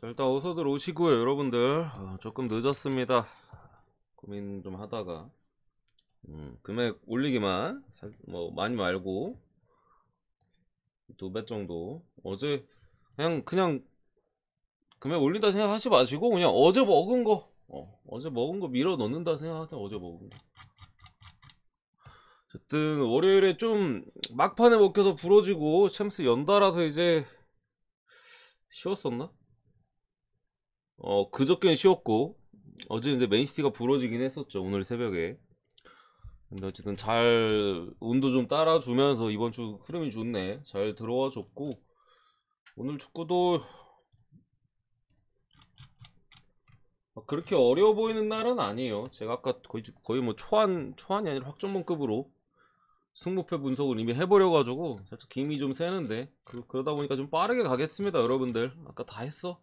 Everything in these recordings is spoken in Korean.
자, 일단 어서들 오시고요, 여러분들. 조금 늦었습니다. 고민 좀 하다가 금액 올리기만 뭐 많이 말고 2배 정도. 어제 그냥 금액 올린다 생각하지 마시고 그냥 어제 먹은 거 어제 먹은 거 밀어 넣는다 생각하세요. 어제 먹은 거. 어쨌든 월요일에 좀 막판에 먹혀서 부러지고 챔스 연달아서 이제 쉬웠었나? 그저께는 쉬었고 어제 이제 맨시티가 부러지긴 했었죠. 오늘 새벽에. 근데 어쨌든 잘 운도 좀 따라주면서 이번 주 흐름이 좋네. 잘 들어와 줬고 오늘 축구도 그렇게 어려워 보이는 날은 아니에요. 제가 아까 거의 뭐 초안이 아니라 확정본급으로 승부패 분석을 이미 해버려가지고 살짝 김이 좀 세는데 그러다 보니까 좀 빠르게 가겠습니다, 여러분들. 아까 다 했어.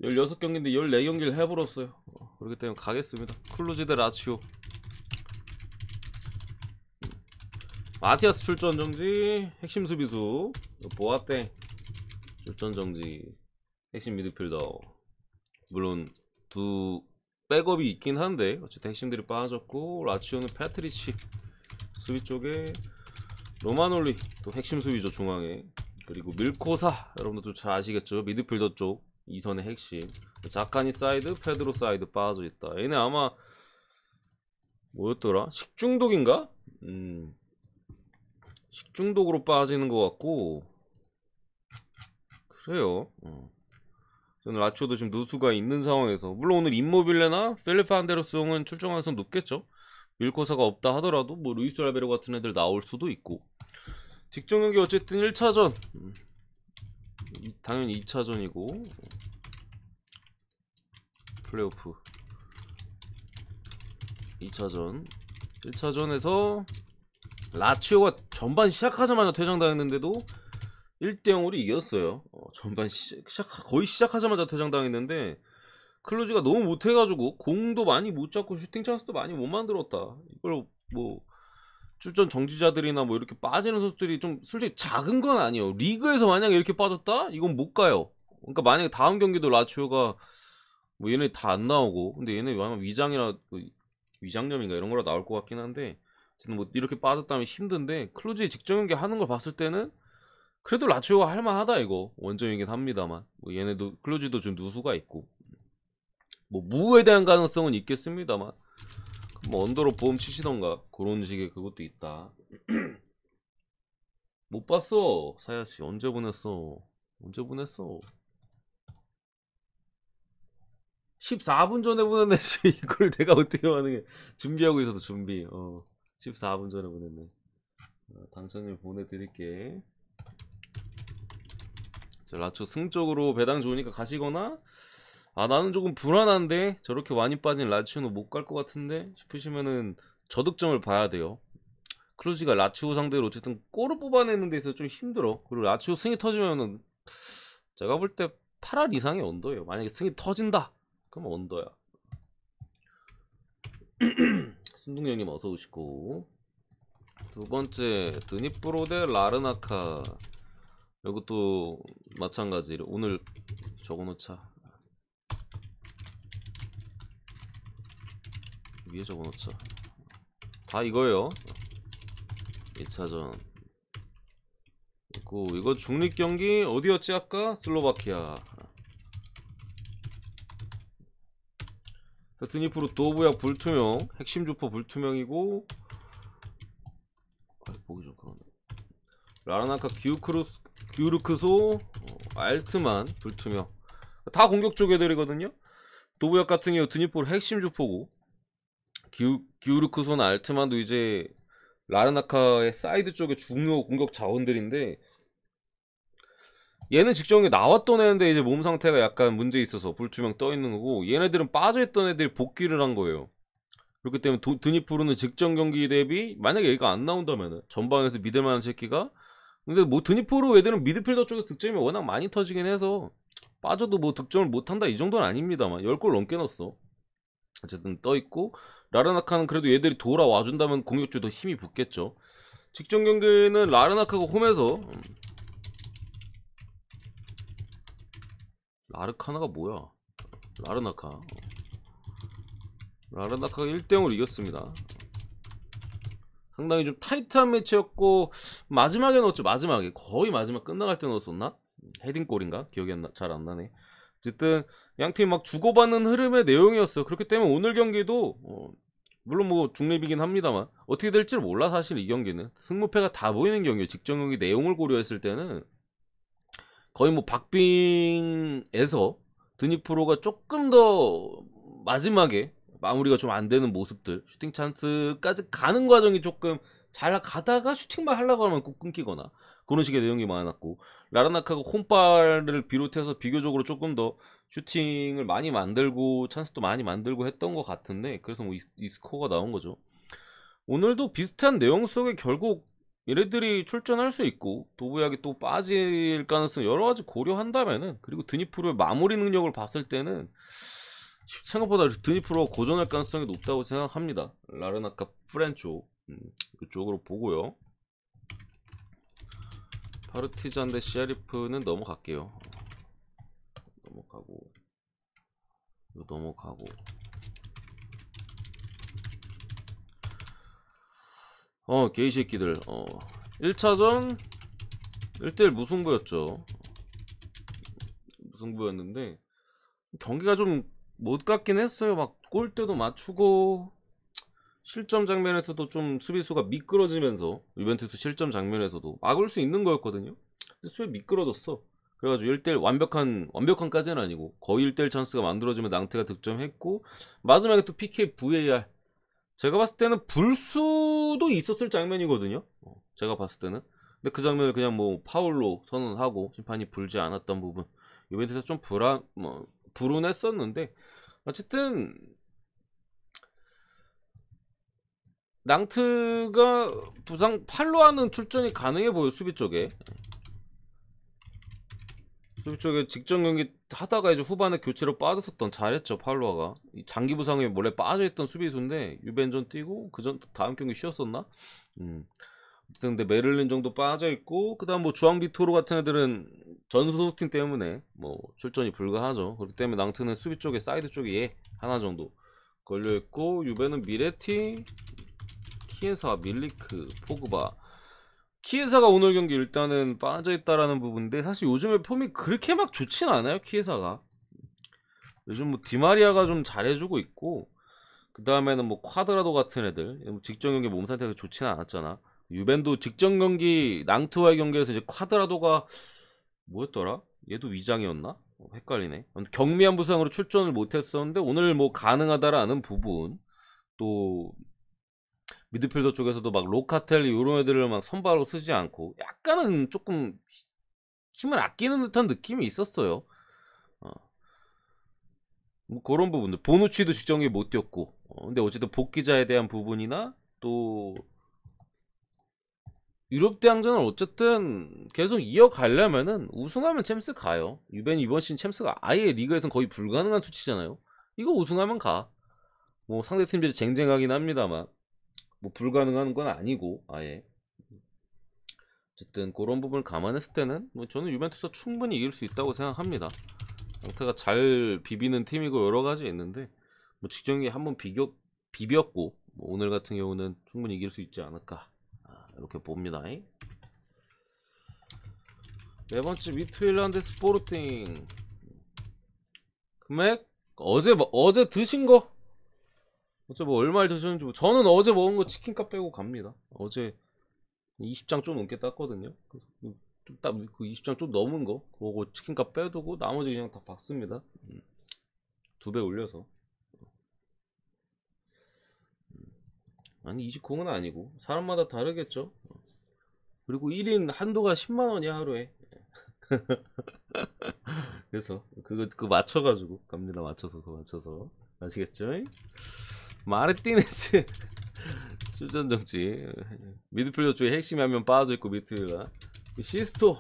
16경기인데 14경기를 해버렸어요. 그렇기 때문에 가겠습니다. 클루지 대 라치오. 마티아스 출전 정지, 핵심 수비수 보아땡 출전 정지, 핵심 미드필더. 물론 두 백업이 있긴 한데 어쨌든 핵심들이 빠졌고, 라치오는 패트리치 수비 쪽에, 로마놀리 또 핵심 수비죠 중앙에, 그리고 밀코사 여러분들도 잘 아시겠죠. 미드필더 쪽 2선의 핵심. 자카니 사이드, 페드로 사이드 빠져있다. 얘네 아마 뭐였더라? 식중독인가? 식중독으로 빠지는 것 같고 그래요. 저는 라치오도 지금 누수가 있는 상황에서, 물론 오늘 임모빌레나 펠리페 안데르송은 출전 가능성 높겠죠. 밀코사가 없다 하더라도 뭐 루이스 알베로 같은 애들 나올 수도 있고. 직전 경기 어쨌든 1차전 당연히 2차전이고 플레이오프 2차전 1차전에서 라치오가 전반 시작하자마자 퇴장당했는데도 1대0으로 이겼어요. 전반 거의 시작하자마자 퇴장당했는데 클로즈가 너무 못해가지고 공도 많이 못 잡고 슈팅 찬스도 많이 못 만들었다. 이걸 뭐 출전 정지자들이나 뭐 이렇게 빠지는 선수들이 좀 솔직히 작은 건 아니에요. 리그에서 만약에 이렇게 빠졌다? 이건 못 가요. 그러니까 만약에 다음 경기도 라치오가 뭐 얘네 다 안 나오고, 근데 얘네 아마 위장이나 위장염인가 이런 거라 나올 것 같긴 한데, 뭐 이렇게 빠졌다면 힘든데 클로즈의 직전 경기 하는 걸 봤을 때는 그래도 라치오가 할만하다. 이거 원정이긴 합니다만 뭐 얘네도 클로즈도 좀 누수가 있고 뭐 무에 대한 가능성은 있겠습니다만 뭐 언더로 보험 치시던가 그런 식의 그것도 있다. 못 봤어 사야씨. 언제 보냈어? 14분 전에 보냈네. 이걸 내가 어떻게 하는 게 준비하고 있어서 준비. 14분 전에 보냈네. 당첨님 보내드릴게. 자, 라초 승적으로 배당 좋으니까 가시거나, 나는 조금 불안한데 저렇게 많이 빠진 라치오는 못 갈 것 같은데 싶으시면은 저득점을 봐야 돼요. 클루지가 라치오 상대로 어쨌든 골을 뽑아내는 데서 좀 힘들어. 그리고 라치오 승이 터지면은 제가 볼 때 8할 이상의 언더예요. 만약에 승이 터진다 그럼 언더야. 순둥형님 어서 오시고. 두 번째 드니프로 대 라르나카. 이것도 마찬가지로 오늘 적어놓자. 위에 적어놓자. 다 이거예요. 1차전 있고, 이거 중립경기 어디였지 아까? 슬로바키아. 드니프로 도부약 불투명, 핵심 주포 불투명이고, 보기 좀 그러네. 라르나카 기우르크소 알트만 불투명. 다 공격 쪽 애들이거든요. 도부약 같은 경우 드니프로 핵심 주포고, 기우르크소나 알트만도 이제 라르나카의 사이드 쪽에 중요 공격 자원들인데, 얘는 직전에 나왔던 애인데 이제 몸 상태가 약간 문제 있어서 불투명 떠 있는 거고, 얘네들은 빠져있던 애들이 복귀를 한 거예요. 그렇기 때문에 드니프로는 직전 경기 대비 만약에 얘가 안 나온다면은 전방에서 믿을만한 새끼가, 근데 뭐 드니프로 애들은 미드필더 쪽에서 득점이 워낙 많이 터지긴 해서 빠져도 뭐 득점을 못한다 이 정도는 아닙니다만 10골 넘게 넣었어. 어쨌든 떠있고, 라르나카는 그래도 얘들이 돌아와준다면 공격 쪽에 더 힘이 붙겠죠. 직전 경기는 라르나카가 홈에서 라르카나가 뭐야? 라르나카. 라르나카가 1대0으로 이겼습니다. 상당히 좀 타이트한 매치였고 마지막에 넣었죠. 마지막에 거의 마지막 끝나갈 때 넣었었나? 헤딩골인가? 기억이 잘 안 나네. 어쨌든 양팀 막 주고받는 흐름의 내용이었어. 그렇기 때문에 오늘 경기도 물론 뭐 중립이긴 합니다만 어떻게 될지 몰라. 사실 이 경기는 승무패가 다 보이는 경기예요. 직전 경기 내용을 고려했을 때는 거의 뭐 박빙에서 드니프로가 조금 더 마지막에 마무리가 좀 안 되는 모습들, 슈팅 찬스까지 가는 과정이 조금 잘 가다가 슈팅만 하려고 하면 꼭 끊기거나 그런 식의 내용이 많았고, 라르나카가 홈발을 비롯해서 비교적으로 조금 더 슈팅을 많이 만들고 찬스도 많이 만들고 했던 것 같은데, 그래서 뭐 이 스코어가 나온 거죠. 오늘도 비슷한 내용 속에 결국 얘네들이 출전할 수 있고 도부약이 또 빠질 가능성 여러 가지 고려한다면은, 그리고 드니프로의 마무리 능력을 봤을 때는 생각보다 드니프로가 고전할 가능성이 높다고 생각합니다. 라르나카 프렌쪽 이쪽으로 보고요. 파르티잔 대 시아리프는 넘어갈게요. 넘어가고 이거 넘어가고 개이새끼들 1차전 1대1 무승부였죠. 무승부였는데 경기가 좀 못 갔긴 했어요. 막 골대도 맞추고 실점 장면에서도 좀 수비수가 미끄러지면서, 유벤투스 실점 장면에서도 막을 수 있는 거였거든요. 근데 수비 미끄러졌어. 그래가지고 1대1 완벽한까지는 아니고 거의 1대1 찬스가 만들어지면 낭테가 득점했고, 마지막에 또 PK VAR, 제가 봤을 때는 불 수도 있었을 장면이거든요. 제가 봤을 때는. 근데 그 장면을 그냥 뭐 파울로 선언하고 심판이 불지 않았던 부분, 유벤투스가 좀 불운했었는데, 어쨌든 낭트가 부상 팔로하는 출전이 가능해 보여. 수비 쪽에 직전 경기 하다가 이제 후반에 교체로 빠졌었던, 잘했죠 팔로아가. 장기 부상에 원래 빠져있던 수비수인데 유벤전 뛰고 그전 다음 경기 쉬었었나? 어쨌든 근데 메를린 정도 빠져있고, 그 다음 뭐 주앙비토르 같은 애들은 전소스팅 때문에 뭐 출전이 불가하죠. 그렇기 때문에 낭트는 수비 쪽에, 사이드 쪽에 얘 하나 정도 걸려있고, 유벤은 미레티, 키에사, 밀리크, 포그바. 키에사가 오늘 경기 일단은 빠져있다라는 부분인데, 사실 요즘에 폼이 그렇게 막 좋진 않아요. 키에사가 요즘 뭐 디마리아가 좀 잘해주고 있고, 그 다음에는 뭐 콰드라도 같은 애들 직전 경기 몸 상태가 좋지는 않았잖아. 유벤도 직전 경기 낭트와의 경기에서 이제 콰드라도가 뭐였더라? 얘도 위장이었나? 헷갈리네. 경미한 부상으로 출전을 못했었는데 오늘 뭐 가능하다라는 부분, 또 미드필더 쪽에서도 막 로카텔리 이런 애들을 막 선발로 쓰지 않고 약간은 조금 힘을 아끼는 듯한 느낌이 있었어요. 뭐 그런 부분들, 보누치도 직전에 못 뛰었고, 근데 어쨌든 복귀자에 대한 부분이나 또 유럽 대항전을 어쨌든 계속 이어가려면은 우승하면 챔스 가요. 유벤이 이번 시즌 챔스가 아예 리그에서는 거의 불가능한 수치잖아요. 이거 우승하면 가. 뭐 상대팀들이 쟁쟁하긴 합니다만 뭐 불가능한 건 아니고 아예. 어쨌든 그런 부분을 감안했을 때는 뭐 저는 유벤투스가 충분히 이길 수 있다고 생각합니다. 상태가 잘 비비는 팀이고 여러 가지 있는데, 뭐 직전에 한번 비볐고 뭐 오늘 같은 경우는 충분히 이길 수 있지 않을까, 이렇게 봅니다. 네 번째 미트윌란드 스포르팅. 금액 어제 드신 거, 어제 뭐 얼마를 드셨는지, 저는 어제 먹은 거 치킨값 빼고 갑니다. 어제 20장 좀 넘게 땄거든요. 그 20장 좀 넘은 거 그거 치킨값 빼두고 나머지 그냥 다 박습니다. 2배 올려서. 아니 20공은 아니고 사람마다 다르겠죠. 그리고 1인 한도가 10만원이야 하루에. 그래서 그거 맞춰가지고 갑니다. 맞춰서 아시겠죠? 마르티네즈 출전 정지. 미드필더 쪽에 핵심이 한 명 빠져있고, 미드필더 시스토,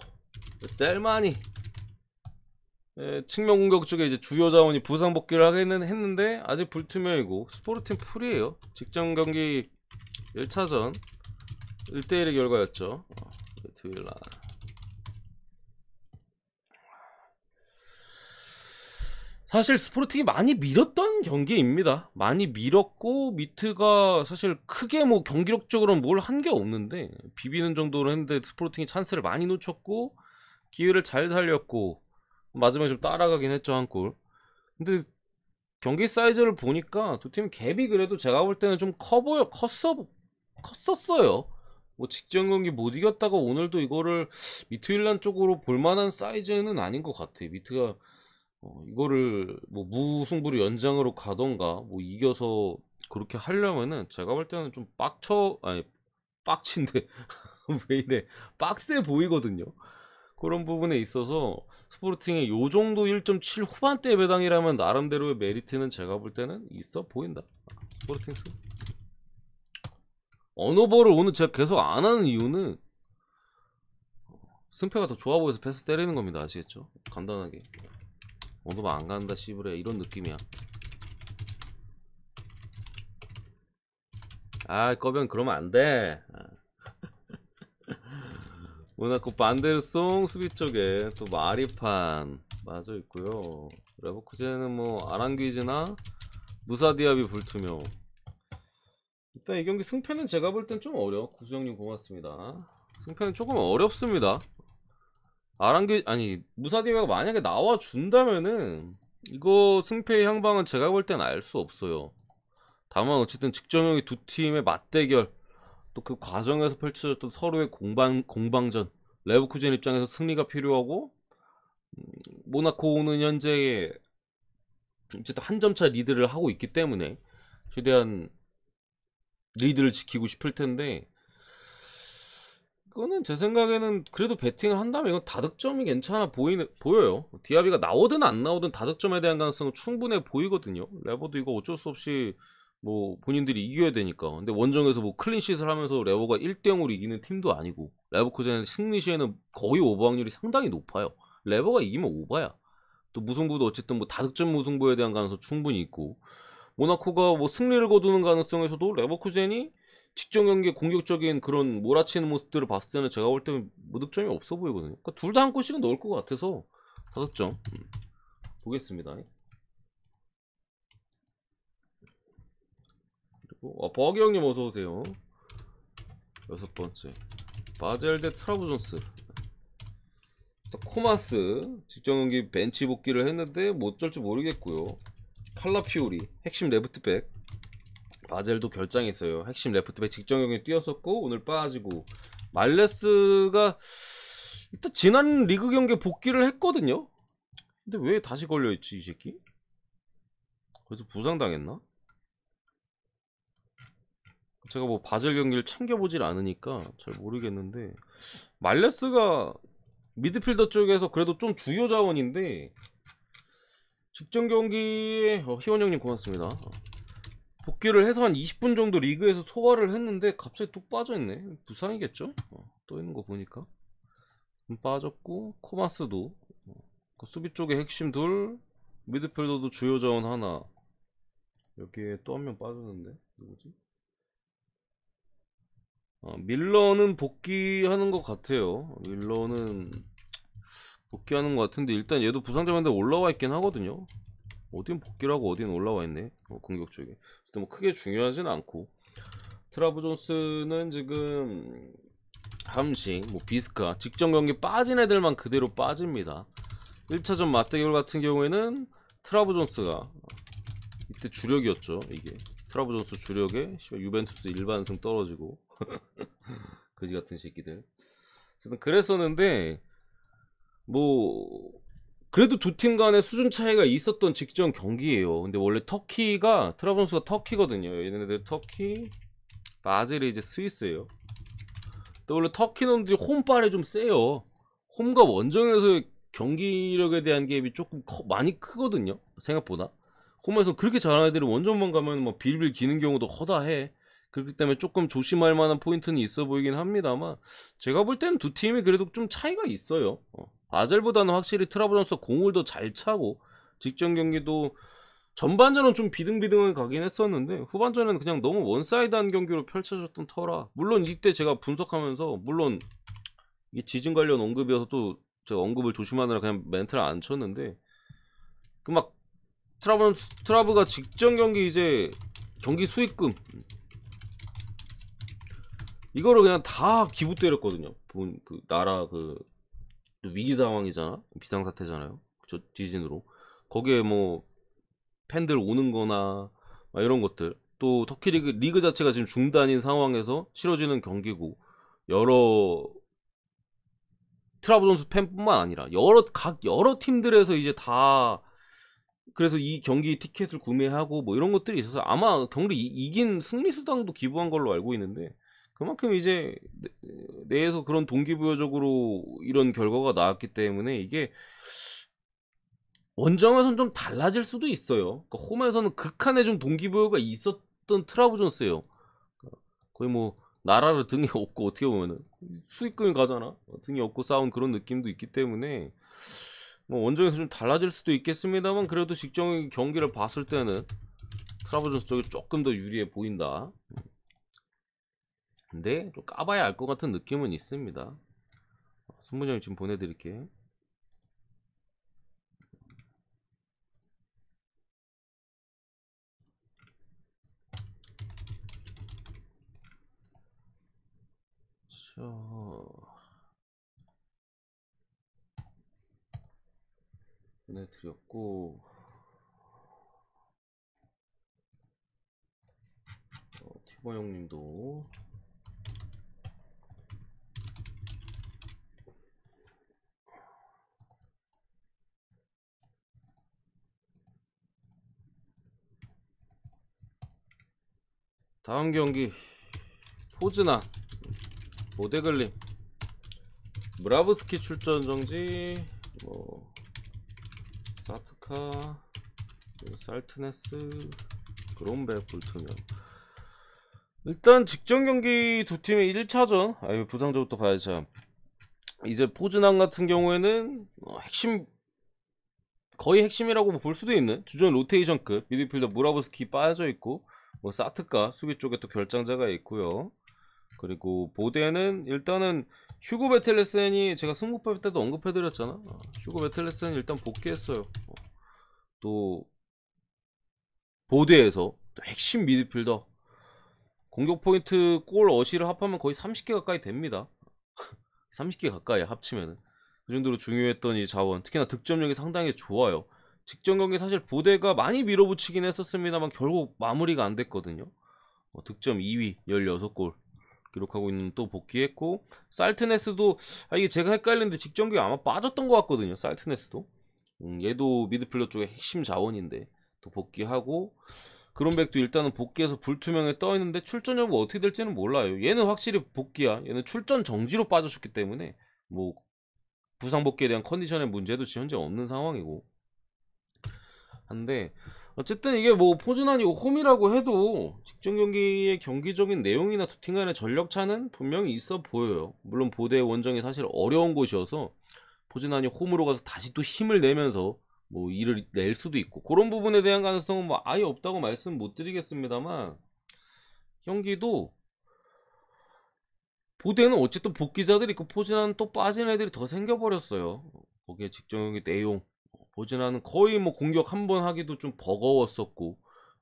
셀마니, 측면 공격 쪽에 이제 주요 자원이 부상 복귀를 하기는 했는데 아직 불투명이고, 스포르팅 풀이에요. 직전 경기 1차전 1대1의 결과였죠. 미드필더 사실 스포르팅이 많이 밀었던 경기입니다. 많이 밀었고 미트가 사실 크게 뭐 경기력적으로는 뭘 한 게 없는데 비비는 정도로 했는데 스포르팅이 찬스를 많이 놓쳤고 기회를 잘 살렸고 마지막에 좀 따라가긴 했죠, 한 골. 근데 경기 사이즈를 보니까 두 팀 갭이 그래도 제가 볼 때는 좀 컸었어요. 뭐 직전 경기 못 이겼다가 오늘도 이거를 미트윌란 쪽으로 볼만한 사이즈는 아닌 것 같아. 미트가 이거를 뭐 무승부로 연장으로 가던가 뭐 이겨서 그렇게 하려면은 제가 볼 때는 좀 아니 빡친데 왜 이래 빡세 보이거든요. 그런 부분에 있어서 스포르팅의 요 정도 1.7 후반대 배당이라면 나름대로의 메리트는 제가 볼 때는 있어 보인다. 스포르팅스 언어버를 오늘 제가 계속 안 하는 이유는 승패가 더 좋아 보여서 패스 때리는 겁니다. 아시겠죠? 간단하게 언어버 안 간다 씨부레 이런 느낌이야. 아 꺼변 그러면 안돼. 모나코 반데르송 수비 쪽에 또 마리판 맞아 있고요. 레버쿠젠은 뭐 아랑귀즈나 무사디아비 불투명. 일단 이 경기 승패는 제가 볼 땐 좀 구수형님 고맙습니다. 승패는 조금 어렵습니다. 아니 무사디아비가 만약에 나와 준다면은 이거 승패의 향방은 제가 볼 땐 알 수 없어요. 다만 어쨌든 직전형이 두 팀의 맞대결 또 그 과정에서 펼쳐졌던 서로의 공방전 레버쿠젠 입장에서 승리가 필요하고 모나코는 현재 어쨌든 한 점차 리드를 하고 있기 때문에 최대한 리드를 지키고 싶을 텐데 그거는 제 생각에는 그래도 배팅을 한다면 이건 다득점이 괜찮아 보여요. 디아비가 나오든 안 나오든 다득점에 대한 가능성은 충분해 보이거든요. 레버도 이거 어쩔 수 없이 뭐 본인들이 이겨야 되니까. 근데 원정에서 뭐 클린시트를 하면서 레버가 1대0으로 이기는 팀도 아니고 레버쿠젠의 승리 시에는 거의 오버 확률이 상당히 높아요. 레버가 이기면 오버야. 또 무승부도 어쨌든 뭐 다득점 무승부에 대한 가능성 충분히 있고 모나코가 뭐 승리를 거두는 가능성에서도 레버쿠젠이 직전 경기에 공격적인 그런 몰아치는 모습들을 봤을 때는 제가 볼 때는 무득점이 없어 보이거든요. 그러니까 둘 다 한 골씩은 넣을 것 같아서 다득점 보겠습니다. 버기 형님 어서오세요. 6번째 바젤 대 트라부존스. 코마스 직전 경기 벤치 복귀를 했는데 뭐 어쩔지 모르겠고요. 칼라피오리 핵심 레프트백. 바젤도 결장했어요. 핵심 레프트백 직전 경기에 뛰었었고 오늘 빠지고 말레스가 일단 지난 리그 경기에 복귀를 했거든요. 근데 왜 다시 걸려있지 이 새끼? 그래서 부상당했나? 제가 뭐 바젤 경기를 챙겨보질 않으니까 잘 모르겠는데 말레스가 미드필더 쪽에서 그래도 좀 주요 자원인데 직전 경기에 희원형님 고맙습니다. 복귀를 해서 한 20분 정도 리그에서 소화를 했는데 갑자기 또 빠져있네. 부상이겠죠? 떠 있는 거 보니까 빠졌고 코마스도 그 수비 쪽에 핵심 둘 미드필더도 주요 자원 하나. 여기에 또 한 명 빠졌는데 누구지? 밀러는 복귀하는 것 같아요. 밀러는 복귀하는 것 같은데 일단 얘도 부상자만데 올라와 있긴 하거든요. 어딘 복귀라고 어딘 올라와 있네. 공격 쪽에. 뭐 크게 중요하진 않고 트라부존스는 지금 함식, 뭐 비스카 직전 경기 빠진 애들만 그대로 빠집니다. 1차전 맞대결 같은 경우에는 트라부존스가 이때 주력이었죠. 이게 트라부존스 주력에 유벤투스 일반승 떨어지고 그지 같은 새끼들. 그랬었는데 뭐 그래도 두 팀 간의 수준 차이가 있었던 직전 경기예요. 근데 원래 트라부존스가 터키거든요. 얘네들 터키, 바젤이 이제 스위스예요. 또 원래 터키 놈들이 홈빨에 좀 세요. 홈과 원정에서의 경기력에 대한 갭이 조금 많이 크거든요. 생각보다. 홈에서 그렇게 잘하는 애들이 원정만 가면 막 빌빌 기는 경우도 허다해. 그렇기 때문에 조금 조심할 만한 포인트는 있어 보이긴 합니다만 제가 볼 때는 두 팀이 그래도 좀 차이가 있어요. 바젤보다는 확실히 트라부존스가 공을 더 잘 차고 직전 경기도 전반전은 좀 비등비등하게 가긴 했었는데 후반전에는 그냥 너무 원사이드한 경기로 펼쳐졌던 터라. 물론 이때 제가 분석하면서 물론 이게 지진 관련 언급이어서 또 제가 언급을 조심하느라 그냥 멘트를 안 쳤는데 그 막 트라브가 직전 경기 이제 경기 수익금 이거를 그냥 다 기부 때렸거든요. 그 나라 그 위기 상황이잖아. 비상사태잖아요. 저 지진으로. 거기에 뭐 팬들 오는 거나 이런 것들. 또 터키 리그 자체가 지금 중단인 상황에서 치러지는 경기고 여러 트라브존스 팬뿐만 아니라 여러 팀들에서 이제 다 그래서 이 경기 티켓을 구매하고 뭐 이런 것들이 있어서 아마 경기 이긴 승리 수당도 기부한 걸로 알고 있는데 그만큼 이제 내에서 그런 동기부여적으로 이런 결과가 나왔기 때문에 이게 원정에서는 좀 달라질 수도 있어요. 그러니까 홈에서는 극한의 좀 동기부여가 있었던 트라브존스예요. 거의 뭐 나라를 등에 업고 어떻게 보면은 수익금이 가잖아. 등에 업고 싸운 그런 느낌도 있기 때문에 뭐 원정에서 좀 달라질 수도 있겠습니다만 그래도 직전 경기를 봤을 때는 트라브존스 쪽이 조금 더 유리해 보인다. 근데 좀 까봐야 알 것 같은 느낌은 있습니다. 순문이 형이 지금 보내드릴게. 보내드렸고 티버 형님도 다음 경기 포즈나 오데글림 무라브스키 출전 정지 뭐 사트카 살트네스 그롬백 불투명 일단 직전 경기 두 팀의 1차전 아유 부상자부터 봐야죠. 이제 포즈난 같은 경우에는 거의 핵심이라고 볼 수도 있는 주전 로테이션급 미드필더 무라브스키 빠져있고 뭐 사트카 수비 쪽에 또 결장자가 있고요. 그리고 보대는 일단은 휴고 베텔레센이 제가 승부패 때도 언급해드렸잖아. 휴고 베텔레센이 일단 복귀했어요. 또 보대에서 또 핵심 미드필더 공격 포인트 골 어시를 합하면 거의 30개 가까이 됩니다. 30개 가까이 합치면은 그 정도로 중요했던 이 자원 특히나 득점력이 상당히 좋아요. 직전 경기 사실 보대가 많이 밀어붙이긴 했었습니다만 결국 마무리가 안 됐거든요. 득점 2위 16골 기록하고 있는 또 복귀했고 살트네스도 이게 제가 헷갈리는데 직전 경기 아마 빠졌던 것 같거든요. 살트네스도 얘도 미드필더 쪽의 핵심 자원인데 또 복귀하고 그론백도 일단은 복귀해서 불투명에 떠있는데 출전 여부 어떻게 될지는 몰라요. 얘는 확실히 복귀야. 얘는 출전 정지로 빠졌기 때문에 뭐 부상 복귀에 대한 컨디션의 문제도 지금 현재 없는 상황이고 한데 어쨌든 이게 뭐 포즈난이 홈이라고 해도 직전 경기의 경기적인 내용이나 두 팀 간의 전력차는 분명히 있어 보여요. 물론 보대 원정이 사실 어려운 곳이어서 포즈난이 홈으로 가서 다시 또 힘을 내면서 뭐 일을 낼 수도 있고 그런 부분에 대한 가능성은 뭐 아예 없다고 말씀 못 드리겠습니다만 경기도 보대는 어쨌든 복귀자들이 있고 포즈난은 또 빠진 애들이 더 생겨버렸어요. 거기에 직전 경기 내용 보진아는 거의 뭐 공격 한 번 하기도 좀 버거웠었고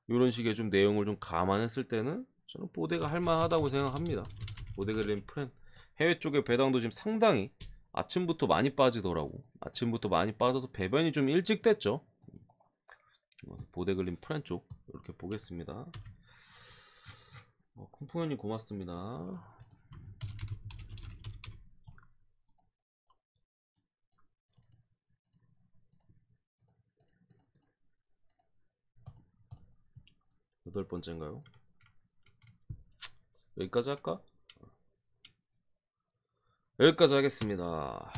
이런 식의 좀 내용을 좀 감안했을 때는 저는 보대가 할만하다고 생각합니다. 보데글림 프렌 해외 쪽의 배당도 지금 상당히 아침부터 많이 빠지더라고. 아침부터 많이 빠져서 배변이 좀 일찍 됐죠. 보데글림 프렌 쪽 이렇게 보겠습니다. 콩풍현님 고맙습니다. 여덟 번째인가요? 여기까지 할까? 여기까지 하겠습니다.